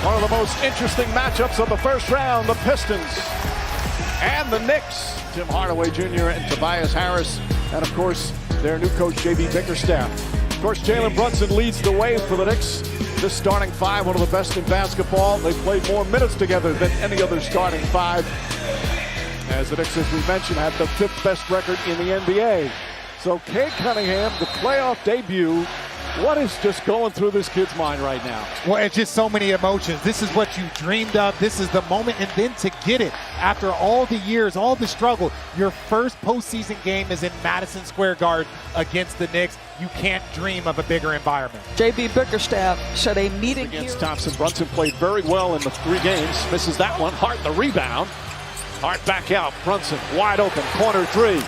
One of the most interesting matchups of the first round, the Pistons and the Knicks. Tim Hardaway Jr. and Tobias Harris, and of course, their new coach, J.B. Bickerstaff. Of course, Jalen Brunson leads the way for the Knicks. This starting five, one of the best in basketball. They've played more minutes together than any other starting five. As the Knicks, as we mentioned, have the fifth best record in the NBA. So Cade Cunningham, the playoff debut. What is just going through this kid's mind right now? Well, it's just so many emotions. This is what you dreamed of. This is the moment, and then to get it after all the years, all the struggle. Your first postseason game is in Madison Square Garden against the Knicks. You can't dream of a bigger environment. J.B. Bickerstaff said a meeting against Thompson. Brunson played very well in the 3 games. Misses that one. Hart the rebound. Hart back out. Brunson wide open. Corner 3.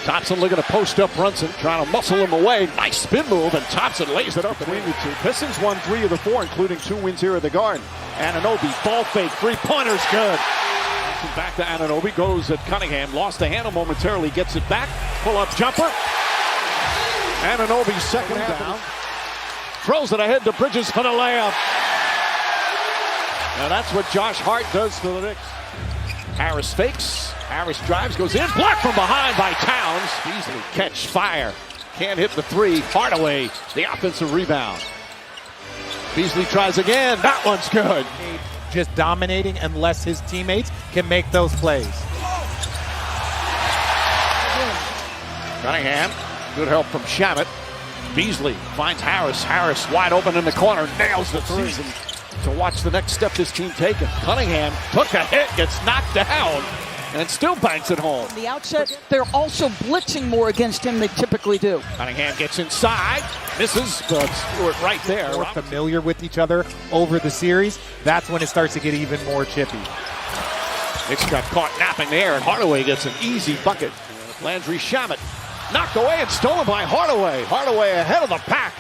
Thompson looking to post up Brunson, trying to muscle him away. Nice spin move, and Thompson lays it up between the two. Pistons won 3 of the 4, including 2 wins here at the Garden. Anunoby, ball fake, 3-pointer's good. Back to Anunoby, goes at Cunningham, lost the handle momentarily, gets it back. Pull-up jumper. Anunoby's second down. Throws it ahead to Bridges for the layup. Now that's what Josh Hart does for the Knicks. Harris fakes. Harris drives, goes in, blocked from behind by Towns. Easily catch fire. Can't hit the 3. Hardaway, the offensive rebound. Beasley tries again. That one's good. Just dominating unless his teammates can make those plays. Cunningham, good help from Shamet. Beasley finds Harris. Harris wide open in the corner, nails the 3. To watch the next step this team taking. Cunningham took a hit, gets knocked down, and still banks it home. From the outset, they're also blitzing more against him than they typically do. Cunningham gets inside, misses, but Stewart right there. More familiar with each other over the series, that's when it starts to get even more chippy. Knicks got caught napping there, and Hardaway gets an easy bucket. Landry Shamet knocked away and stolen by Hardaway. Hardaway ahead of the pack,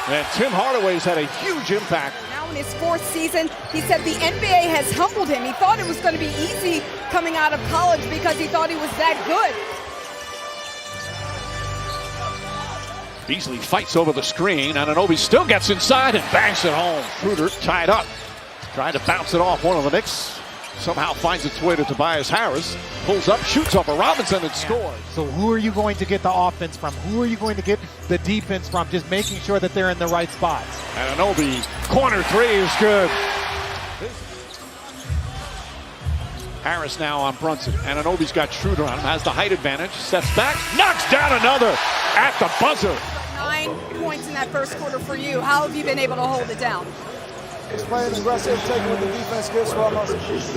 and Tim Hardaway's had a huge impact. In his 4th season, he said the NBA has humbled him. He thought it was going to be easy coming out of college because he thought he was that good. Beasley fights over the screen. Anunoby still gets inside and bangs it home. Schroeder tied up. Trying to bounce it off one of the Knicks. Somehow finds its way to Tobias Harris. Pulls up, shoots over Robinson, and scores. So who are you going to get the offense from? Who are you going to get the defense from? Just making sure that they're in the right spots. Anunoby, corner 3 is good. Harris now on Brunson. Anunoby's got Schroeder on him, has the height advantage. Steps back, knocks down another at the buzzer. 9 points in that first quarter for you. How have you been able to hold it down? Just playing aggressive, taking what the defense gets from us.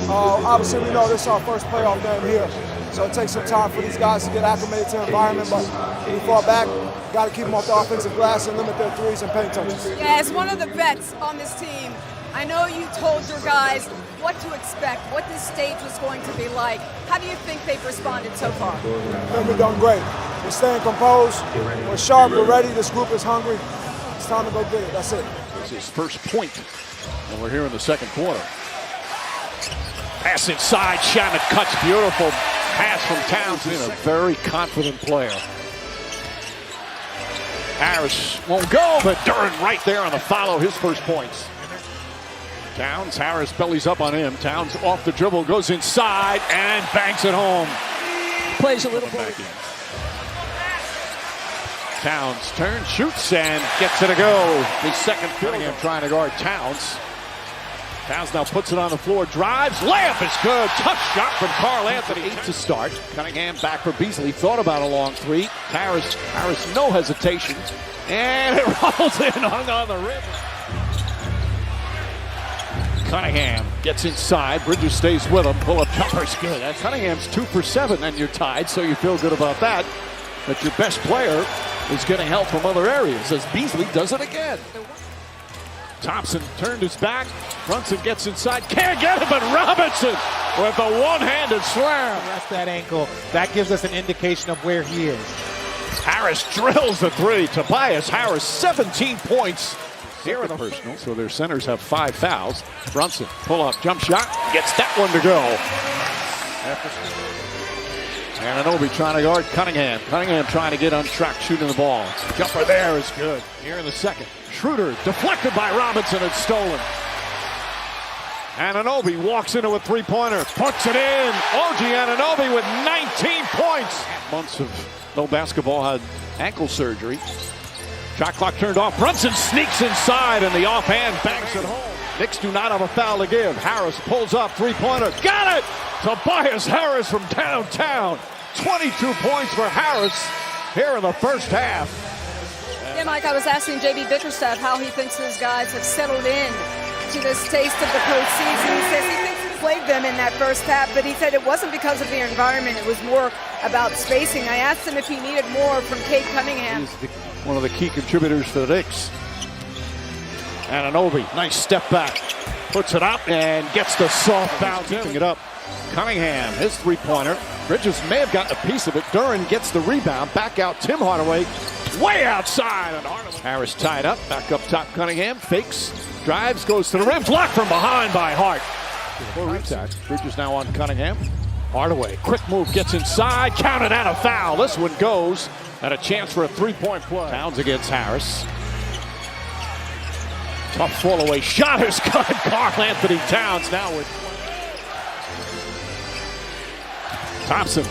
Obviously, we know this is our first playoff game here, so it takes some time for these guys to get acclimated to the environment, but we fall back, got to keep them off the offensive glass and limit their 3s and paint touches. Yeah, as one of the vets on this team, I know you told your guys what to expect, what this stage was going to be like. How do you think they've responded so far? I think we've done great. We're staying composed, we're sharp, we're ready, this group is hungry. It's time to go get it, that's it. This is his first point. And we're here in the second quarter. Pass inside, Shamet cuts, beautiful pass from Towns. A very confident player. Harris won't go, but Duran right there on the follow, his first points. Towns, Harris bellies up on him. Towns off the dribble, goes inside, and banks it home. Plays a little bit. Towns turns, shoots, and gets it to go. His second field. Trying to guard Towns. Towns now puts it on the floor, drives, layup is good. Tough shot from Karl Anthony. 8 to start. Cunningham back for Beasley. Thought about a long 3. Harris no hesitation. And it rolls in, hung on the rim. Cunningham gets inside. Bridges stays with him. Pull-up jumper's good. That's Cunningham's 2 for 7, and you're tied, so you feel good about that. But your best player is getting help from other areas as Beasley does it again. Thompson turned his back. Brunson gets inside. Can't get it, but Robinson with a one-handed slam. That's that ankle. That gives us an indication of where he is. Harris drills the 3. Tobias Harris, 17 points. Here in the personal, so their centers have 5 fouls. Brunson, pull-up, jump shot, gets that one to go. Anunoby trying to guard Cunningham. Cunningham trying to get untracked, shooting the ball. Jumper there is good. Here in the second. Schroeder deflected by Robinson and stolen. Anunoby walks into a three-pointer, puts it in. OG Anunoby with 19 points. Months of no basketball, had ankle surgery. Shot clock turned off. Brunson sneaks inside and the offhand banks it home. Knicks do not have a foul to give. Harris pulls up, three-pointer. Got it! Tobias Harris from downtown. 22 points for Harris here in the first half. Yeah, Mike, I was asking JB Bickerstaff how he thinks his guys have settled in to this taste of the postseason. He says he thinks he played them in that first half, but he said it wasn't because of the environment. It was more about spacing. I asked him if he needed more from Cade Cunningham. He's one of the key contributors for the Knicks. Anunoby, nice step back. Puts it up and gets the soft bounce. Picking it up. Cunningham, his three-pointer. Bridges may have gotten a piece of it. Duran gets the rebound. Back out Tim Hardaway. Way outside. And Harris tied up. Back up top Cunningham. Fakes. Drives. Goes to the rim. Blocked from behind by Hart. Bridges now on Cunningham. Hardaway. Quick move. Gets inside. Counted and a foul. This one goes. And a chance for a three-point play. Towns against Harris. Tough fall away. Shot is good. Karl Anthony Towns now with Thompson.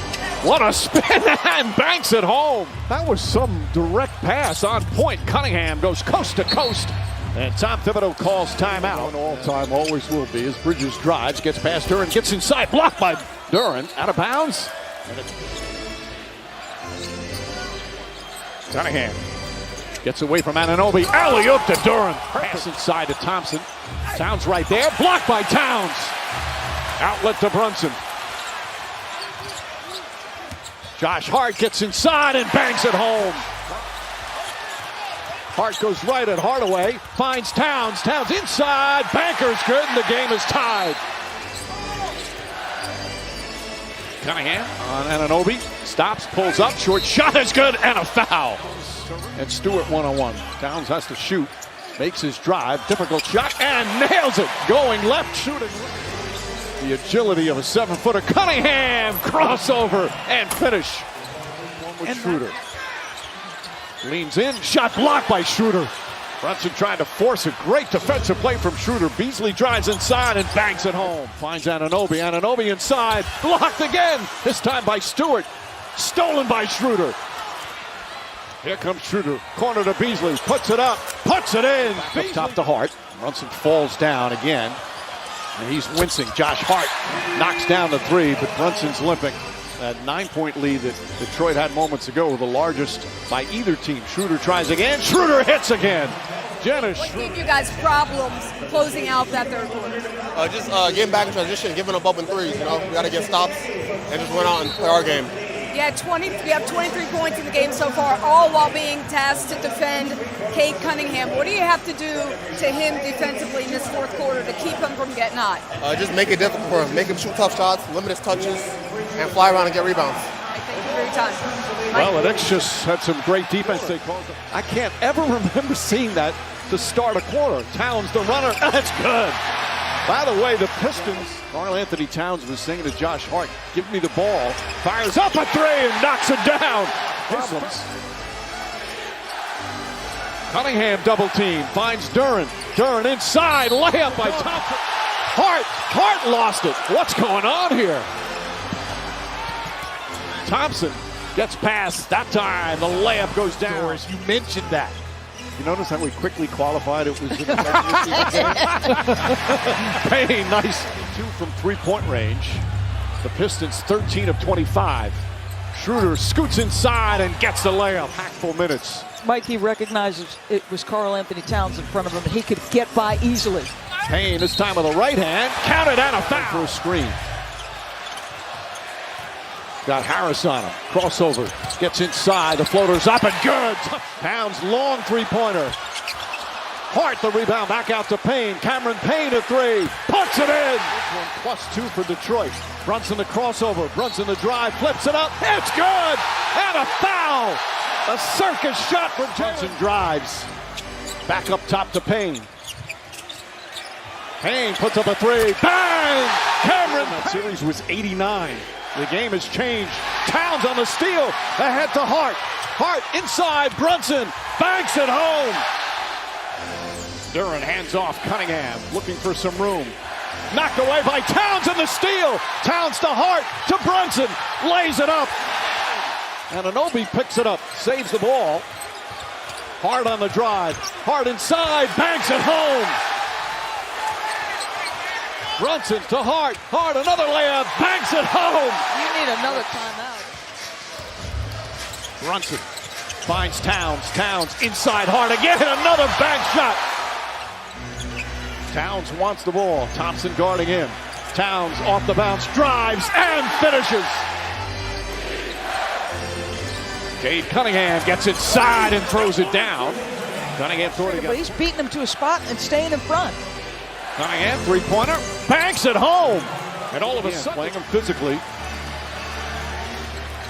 What a spin and banks it home. That was some direct pass on point. Cunningham goes coast to coast. And Tom Thibodeau calls timeout. All time, always will be. As Bridges drives, gets past Duran, gets inside, blocked by Duran. Out of bounds. Cunningham gets away from Anunoby. Alley-oop to Duran. Pass inside to Thompson. Towns right there. Blocked by Towns. Outlet to Brunson. Josh Hart gets inside and bangs it home. Hart goes right at Hardaway. Finds Towns. Towns inside. Banker's good and the game is tied. Cunningham on Anunoby. Stops, pulls up. Short shot is good and a foul. And Stewart one-on-one. Towns has to shoot. Makes his drive. Difficult shot and nails it. Going left, shooting. The agility of a 7-footer. Cunningham crossover and finish. One with Schroeder. Leans in. Shot blocked by Schroeder. Brunson trying to force a great defensive play from Schroeder. Beasley drives inside and banks it home. Finds Anunoby. Anunoby inside. Blocked again. This time by Stewart. Stolen by Schroeder. Here comes Schroeder. Corner to Beasley. Puts it up. Puts it in. Back up top to Hart. Brunson falls down again. And he's wincing. Josh Hart knocks down the three, but Brunson's limping. That 9-point lead that Detroit had moments ago, the largest by either team. Schroeder tries again. Schroeder hits again. Dennis What gave you guys problems closing out that third quarter? Just getting back in transition, giving up open threes. You know, we got to get stops and just went out and play our game. You have 23 points in the game so far, all while being tasked to defend Cade Cunningham. What do you have to do to him defensively in this fourth quarter to keep him from getting hot? Just make it difficult for him. Make him shoot tough shots, limit his touches, and fly around and get rebounds. Thank you for your time. Well, the Knicks just had some great defense. They called it. I can't ever remember seeing that to start a quarter. Towns the runner. That's good. By the way, the Pistons, Karl Anthony Towns was saying to Josh Hart, give me the ball. Fires up a three and knocks it down. Problems. Cunningham double team. Finds Duran. Duran inside. Layup by Thompson. Hart lost it. What's going on here? Thompson gets past. That time the layup goes down. Doris, you mentioned that. You notice how we quickly qualified it was in the regular season game? Payne, nice 2 from three-point range. The Pistons 13 of 25. Schroeder scoots inside and gets the layup. Hackful minutes. Mike, he recognizes it was Karl Anthony Towns in front of him. He could get by easily. Payne, this time with a right hand. Counted and a foul. For a screen. Got Harris on him. Crossover. Gets inside. The floater's up and good. Towns long three-pointer. Hart the rebound. Back out to Payne. Cameron Payne a three. Puts it in. This one +2 for Detroit. Brunson the crossover. Brunson the drive. Flips it up. It's good. And a foul. A circus shot from Brunson drives. Back up top to Payne. Payne puts up a three. Bang! Cameron. That series was 89. The game has changed. Towns on the steal. Ahead to Hart. Hart inside. Brunson banks it home. Duran hands off. Cunningham looking for some room. Knocked away by Towns in the steal. Towns to Hart to Brunson. Lays it up. And Anunoby picks it up. Saves the ball. Hart on the drive. Hart inside. Banks it home. Brunson to Hart. Hart another layup. Banks it home. You need another timeout. Brunson finds Towns. Towns inside Hart again. Another bank shot. Towns wants the ball. Thompson guarding him. Towns off the bounce. Drives and finishes. Cade Cunningham gets inside and throws it down. Cunningham throwing it. But he's beating him to a spot and staying in front. Cunningham, three-pointer, banks it home. And all of a sudden, playing him physically.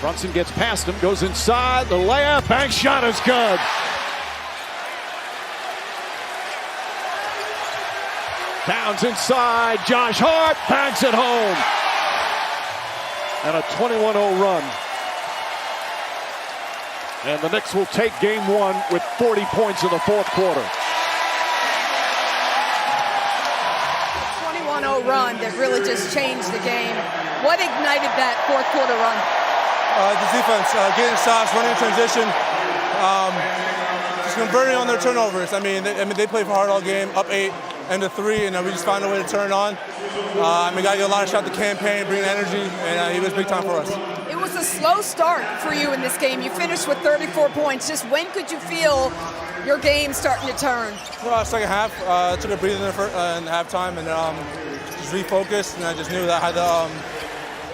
Brunson gets past him, goes inside, the layup, bank shot is good. Towns inside, Josh Hart banks it home. And a 21-0 run. And the Knicks will take game one with 40 points in the fourth quarter. 21-0 run that really just changed the game. What ignited that fourth quarter run? The defense, getting shots, running in transition, just converting on their turnovers. I mean, they played for hard all game, up 8, end of 3, and we just found a way to turn it on. We got to get a lot of shots the campaign, bring energy, and he was big time for us. It was a slow start for you in this game. You finished with 34 points. Just when could you feel your game starting to turn? Second half, took a breather in halftime, and just refocused, and I just knew that I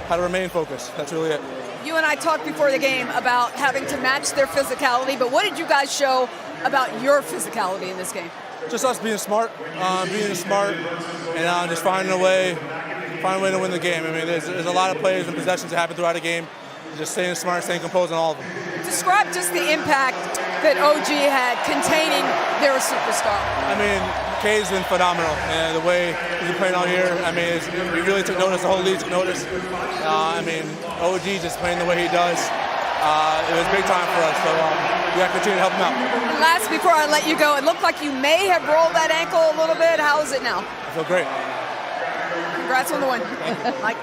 had to remain focused. That's really it. You and I talked before the game about having to match their physicality, but what did you guys show about your physicality in this game? Just us being smart, and just finding a way to win the game. I mean, there's a lot of plays and possessions that happen throughout a game. Just staying smart, staying composed on all of them. Describe just the impact that OG had containing their superstar. I mean, K's been phenomenal, and the way he's been playing all year. I mean, we really took notice. The whole league took notice. I mean, OG just playing the way he does. It was big time for us, so we got to continue to help him out. And last, before I let you go, it looked like you may have rolled that ankle a little bit. How is it now? I feel great. Congrats on the win. Mike.